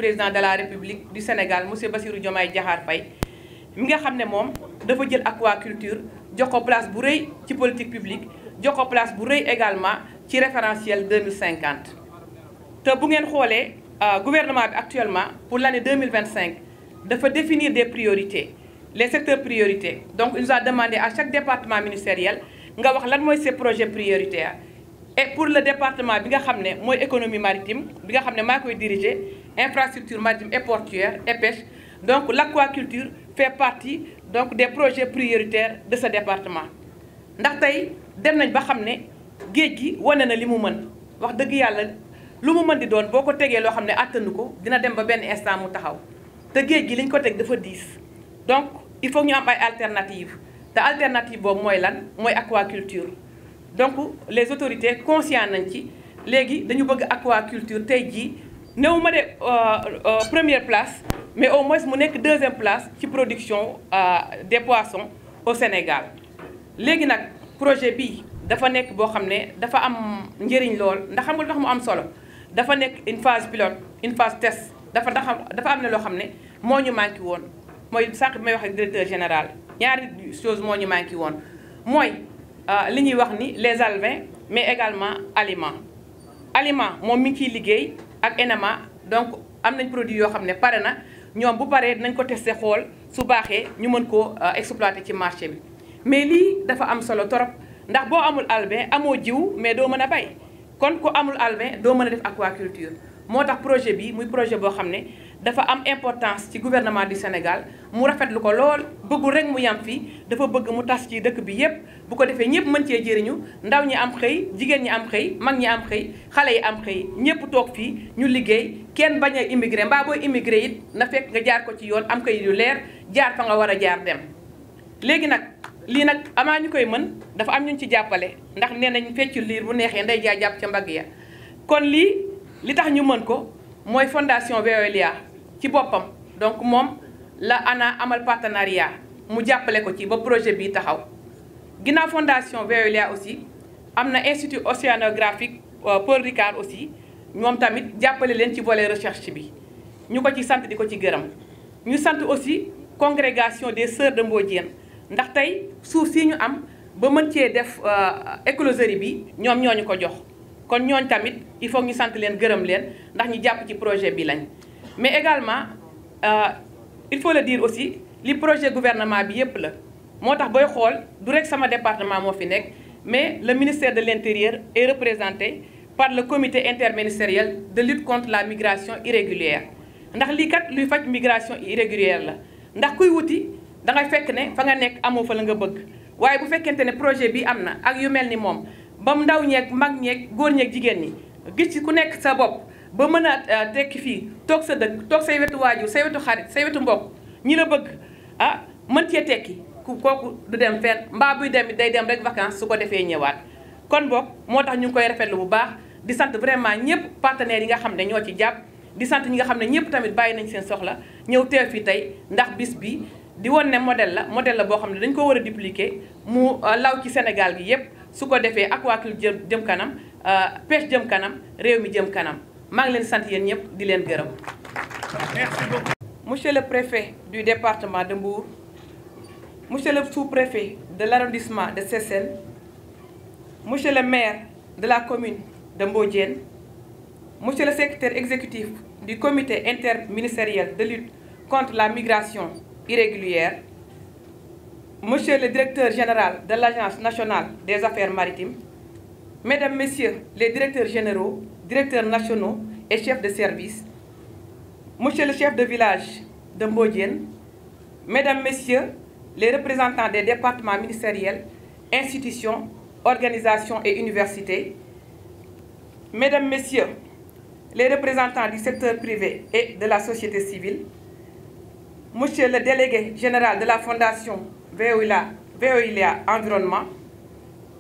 président de la République du Sénégal monsieur Bassirou Diomaye Diakhar Faye mi nga xam ne moom dafa jël aquaculture jox ko place bu rëy ci politique publique jox ko place bu rëy également ci référentiel 2050 te bu ngeen xoolee gouvernement bi actuellement pour l'année 2025 dafa définir des priorités les secteurs prioritaires. Donc il nous a demandé à chaque département ministériel nga wax lan mooy ces projets prioritaires. Et pour le département bi nga xam ne mooy économie maritime bi nga xam ne maa koy diriger infrastructure maritime et portuaire et pêche, donc l'aquaculture fait partie donc des projets prioritaires de ce département. ndax tey dem nañ ba xam ne géej gi wane na li mu mën wax dëgg yàlla lu mu mën di doon boo ko tegee loo xam ne àttanu ko dina dem ba benn instant mu taxaw te géej gi liñ ko teg dafa diis. Donc il faut ñu am ay alternatives te alternative boobu mooy lan mooy aquaculture. Donc les autorités conscients nañ ci léegi dañu bëgg aquaculture tey jii néew ma de première place mais au moins mu nekk deuxième place ci production des poissons au Sénégal. léegi nag projet bi dafa nekk boo xam ne dafa am njëriñ lool ndax xam nga lu tax mu am solo dafa nekk une phase pilote une phase test dafa am ne loo xam ne moo ñu manqué woon mooy sànq bi may wax ak directeur général ñaari chose moo ñu manqué woon mooy li ñuy wax ni les alevins mais également aliment moom mi ngi ciy liggéey ak NMA donc am nañ produit yoo xam ne pare na ñoom bu paree dinañ ko testé xool su baaxee ñu mën koo exploiter ci marché bi. mais lii dafa am solo torop ndax boo amul alevin amoo jiw mais doo mën a bay kon ku amul alevin doo mën a def aquaculture moo tax projet bi muy projet boo xam ne dafa am importance ci gouvernement du Sénégal mu rafetlu ko lool bëggul rek mu yam fii dafa bëgg mu tas ci dëkk bi yépp bu ko defee ñëpp mën cee jëriñu ndaw ñi am xëy jigéen ñi am xëy mag ñi am xëy xale yi am xëy ñëpp toog fii ñu liggéey kenn bañ a immigré mbaa booy immigré it na fekk nga jaar ko ci yoon am kayit yu leer jaar fa nga war a jaar dem. léegi nag lii nag amaa ñu koy mën dafa am ñu ci jàppale ndax nee nañ feccu liir bu neexee nday jaa jàpp ca mbagg ya kon lii li tax ñu mën ko mooy fondation Veolia ci boppam donc moom la ANA amal partenariat mu jàppale ko ci ba projet bii taxaw. ginnaaw fondation Veolia aussi am na institut océanographique Paul Ricard aussi ñoom tamit jàppale leen ci volet recherche bi ñu ko ci sant di ko ci gërëm. ñu sant aussi congrégation des sœurs de Mbodiène ndax tey suuf si ñu am ba mën cee def écloserie bi ñoom ñoo ñu ko jox kon ñooñ tamit il faut ñu sant leen gërëm leen ndax ñu jàpp ci projet bi lañ. mais également il faut le dire aussi li projet gouvernement bi yépp la moo tax booy xool du rek sama département moo fi nekk mais le ministère de l'Intérieur est représenté par le comité interministériel de lutte contre la migration irrégulière ndax lii kat luy faj migration irrégulière la ndax kuy wuti da ngay fekk ne fa nga nekk amoo fa la nga bëgg waaye bu fekkente ne projet bi am na ak yu mel ni moom ba mu ndaw ñeeg mag ñeeg góor ñeeg jigéen ñi gis ci ku nekk sa bopp ba mën a tekki fii toog sa dëkk toog say wetu waajur say wetu xarit say wetu mbokk ñi la bëgg mën cee tekki kooku du dem fenn mbaa buy dem day dem rek vacances su ko defee ñëwaat. kon boog moo tax ñu ngi koy rafetlu bu baax di sant vraiment ñëpp partenaires yi nga xam ne ñoo ci jàpp di sant ñi nga xam ne ñëpp tamit bàyyi nañ seen soxla ñëw teew fi tey ndax bis bi di woon ne modèle la boo xam ne dañ ko war a dupliquer mu law ci Sénégal gi yëpp su ko defee aquaculture jëm kanam pêche jëm kanam réew mi jëm kanam maa ngi leen sant yéen ñëpp di leen gërëm. Merci beaucoup. Monsieur le préfet du département de Mbour, monsieur le sous-préfet de l'arrondissement de Sessène, monsieur le maire de la commune de Mbodiène, monsieur le secrétaire exécutif du comité interministériel de lutte contre la migration irrégulière, monsieur le directeur général de l'Agence nationale des affaires maritimes, mesdames, messieurs les directeurs généraux, directeurs nationaux et chefs de service, monsieur le chef de village de Mbodiène, mesdames, messieurs les représentants des départements ministériels, institutions, organisations et universités, mesdames, messieurs les représentants du secteur privé et de la société civile, monsieur le délégué général de la Fondation Veolia Environnement,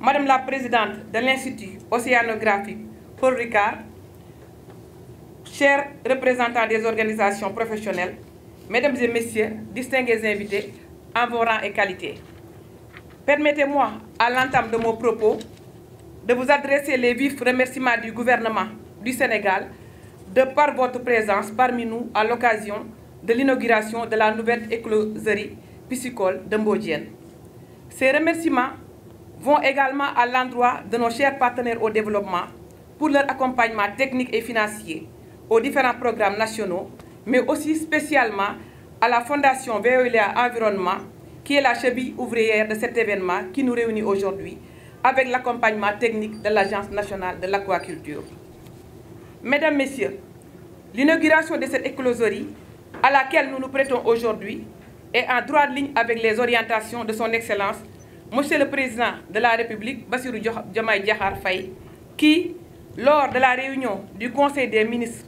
madame la présidente de l'Institut océanographique Paul Ricard, chers représentants des organisations professionnelles, mesdames et messieurs, distingués invités en vos rangs et qualités. Permettez-moi, à l'entame de mon propos, de vous adresser les vifs remerciements du gouvernement du Sénégal de par votre présence parmi nous à l'occasion de l'inauguration de la nouvelle écloserie piscicole de Mbodiène. Ces remerciements vont également à l'endroit de nos chers partenaires au développement pour leur accompagnement technique et financier aux différents programmes nationaux, mais aussi spécialement à la Fondation Veolia Environnement, qui est la cheville ouvrière de cet événement qui nous réunit aujourd'hui, avec l'accompagnement technique de l'Agence nationale de l'aquaculture. Mesdames, Messieurs, l'inauguration de cette écloserie, à laquelle nous nous prêtons aujourd'hui, est en droite ligne avec les orientations de son Excellence, Monsieur le Président de la République, Bassirou Diomaye Diakhar Faye, qui, lors de la réunion du Conseil des ministres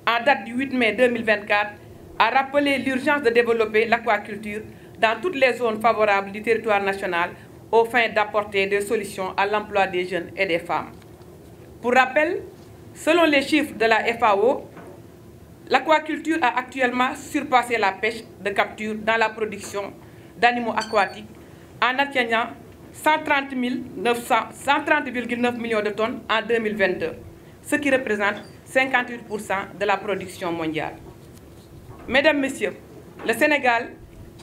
en date du 8 mai 2024, a rappelé l'urgence de développer l'aquaculture dans toutes les zones favorables du territoire national aux fins d'apporter des solutions à l'emploi des jeunes et des femmes. Pour rappel, selon les chiffres de la FAO, l'aquaculture a actuellement surpassé la pêche de capture dans la production d'animaux aquatiques en atteignant 130,9 millions de tonnes en 2022, ce qui représente 58% de la production mondiale. Mesdames, Messieurs, le Sénégal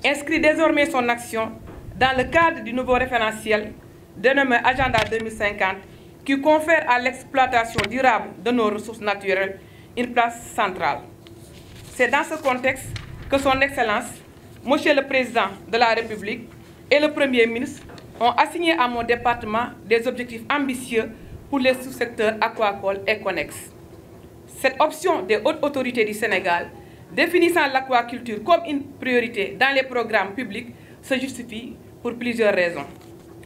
inscrit désormais son action dans le cadre du nouveau référentiel dénommé Agenda 2050 qui confère à l'exploitation durable de nos ressources naturelles une place centrale. C'est dans ce contexte que son Excellence, Monsieur le Président de la République et le Premier ministre ont assigné à mon département des objectifs ambitieux pour les sous-secteurs aquacoles et connexes. Cette option des hautes autorités du Sénégal, définissant l'aquaculture comme une priorité dans les programmes publics, se justifie pour plusieurs raisons.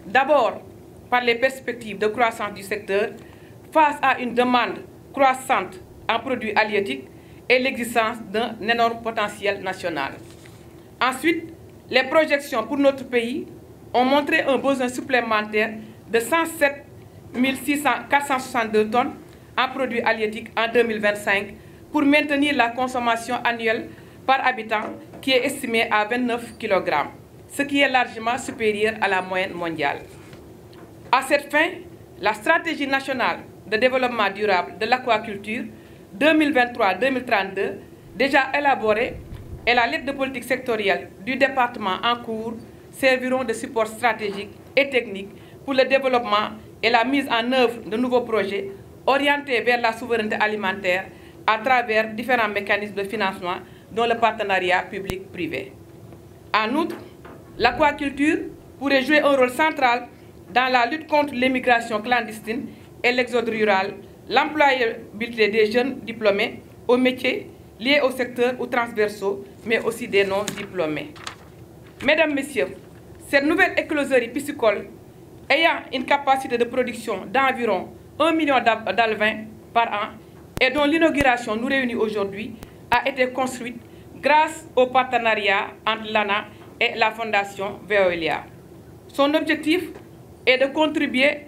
D'abord, par les perspectives de croissance du secteur face à une demande croissante en produits halieutiques et l'existence d'un énorme potentiel national. Ensuite, les projections pour notre pays ont montré un besoin supplémentaire de 107 462 tonnes en produits halieutiques en 2025 pour maintenir la consommation annuelle par habitant qui est estimée à 29 kg, ce qui est largement supérieur à la moyenne mondiale. À cette fin, la stratégie nationale de développement durable de l'aquaculture 2023-2032, déjà élaborée, et la lettre de politique sectorielle du département en cours serviront de support stratégique et technique pour le développement et la mise en œuvre de nouveaux projets orientés vers la souveraineté alimentaire à travers différents mécanismes de financement, dont le partenariat public-privé. En outre, l'aquaculture pourrait jouer un rôle central dans la lutte contre l'immigration clandestine et l'exode rural, l'employabilité des jeunes diplômés aux métiers liés au secteur ou transversaux, mais aussi des non-diplômés. Mesdames, Messieurs, cette nouvelle écloserie piscicole, ayant une capacité de production d'environ 1 million d'alevins par an et dont l'inauguration nous réunit aujourd'hui, a été construite grâce au partenariat entre l'ANA et la Fondation Veolia. Son objectif est de contribuer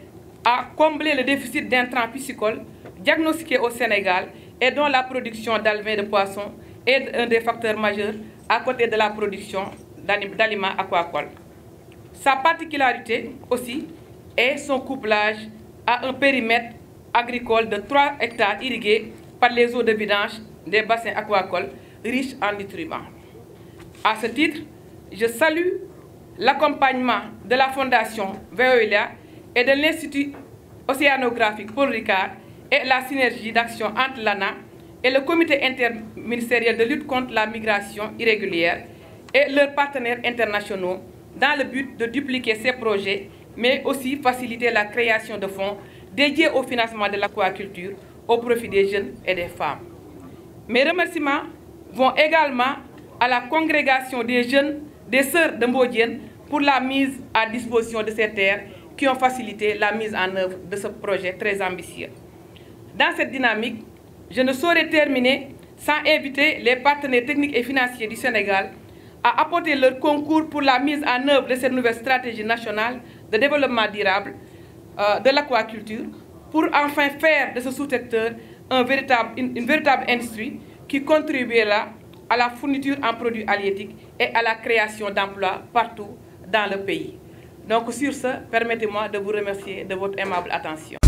à combler le déficit d'intrants piscicoles diagnostiqué au Sénégal et dont la production d'alevins de poissons est un des facteurs majeurs à côté de la production d'aliments aquacoles. Sa particularité aussi est son couplage à un périmètre agricole de 3 hectares irrigués par les eaux de vidange des bassins aquacoles riches en nutriments. À ce titre, je salue l'accompagnement de la Fondation Veolia et de l'Institut océanographique Paul Ricard et la synergie d'action entre l'ANA et le Comité interministériel de lutte contre la migration irrégulière et leurs partenaires internationaux dans le but de dupliquer ces projets, mais aussi faciliter la création de fonds dédiés au financement de l'aquaculture au profit des jeunes et des femmes. Mes remerciements vont également à la congrégation des jeunes des Sœurs de Mbodiène pour la mise à disposition de ces terres qui ont facilité la mise en œuvre de ce projet très ambitieux. Dans cette dynamique, je ne saurais terminer sans inviter les partenaires techniques et financiers du Sénégal à apporter leur concours pour la mise en œuvre de cette nouvelle stratégie nationale de développement durable de l'aquaculture pour enfin faire de ce sous-secteur une véritable industrie qui contribuera à la fourniture en produits halieutiques et à la création d'emplois partout dans le pays. Donc sur ce, permettez-moi de vous remercier de votre aimable attention.